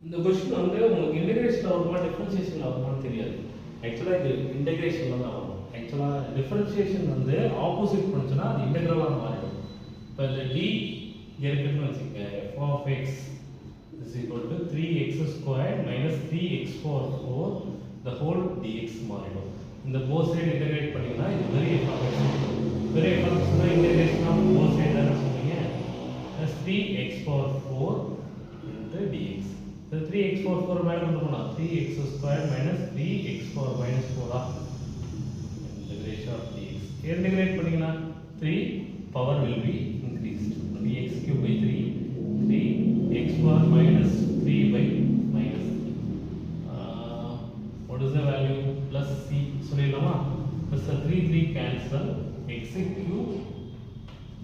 இந்த क्वेश्चन வந்து உங்களுக்கு இன்டகிரேஷன்ல வருமா டிஃபரன்ஷியேஷன்ல வருமான்னு தெரியாது. ஆக்சுவலா இது இன்டகிரேஷன்ல தான் வரும். ஆக்சுவலா டிஃபரன்ஷியேஷன் வந்து ஆப்போசிட் பண்ணுச்சுனா அது இன்டகிரலா மாறிடும். இப்போ இந்த d இருக்குன்னு வச்சுக்கங்க f of x is equal to 3x squared minus 3x power 4 the whole dx மாறிடும். இந்த both side இன்டகிரேட் பண்ணீங்கன்னா இது பெரிய f of x. பெரிய f of x தான் இன்டகிரேஷன் ஆஃப் both side தான சொல்றீங்க. plus 3x power 4 into dx. So 3x power 4 மேல கொண்டு போனா 3x squared minus 3x power minus 4 ஆ integration of dx. இன்டகிரேட் பண்ணீங்கன்னா 3 power will be increased. 3x cube by 3 3x power minus 3 by minus 3. What is the value? Plus c. சொல்லிடலாமா? plus 3 cancel x cube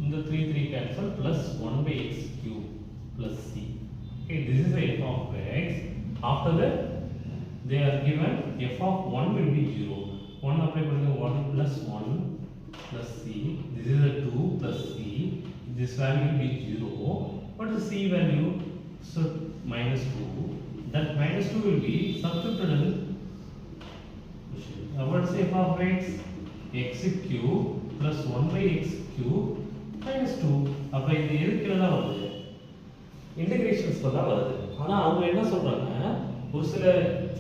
இந்த 3 cancel plus 1 by x cube plus c. Okay, this is the f of x. After that, they are given f of 1 will be 0. 1 apply பண்ணுங்க 1 plus 1 plus c. This is a 2 plus c. This value will be 0. What is c value? So minus 2. That minus 2 will be substituted in. What is f of x? X cube plus 1 by x cube minus 2. அப்ப இது எதுக்குல தான் வருது? இன்டகிரேஷன்ஸ்ல தான் வருது. ஆனா அவங்க என்ன சொல்றாங்க, ஒரு சில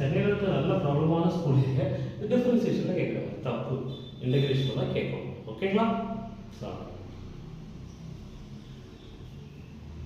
சென்னையில இருக்க நல்ல ப்ராப்ளமான ஸ்கூல்ல டிஃபரன்ஷியேஷன்ல கேட்கறாங்க. தப்பு, இன்டகிரேஷன்ல தான் கேட்கணும். ஓகேங்களா?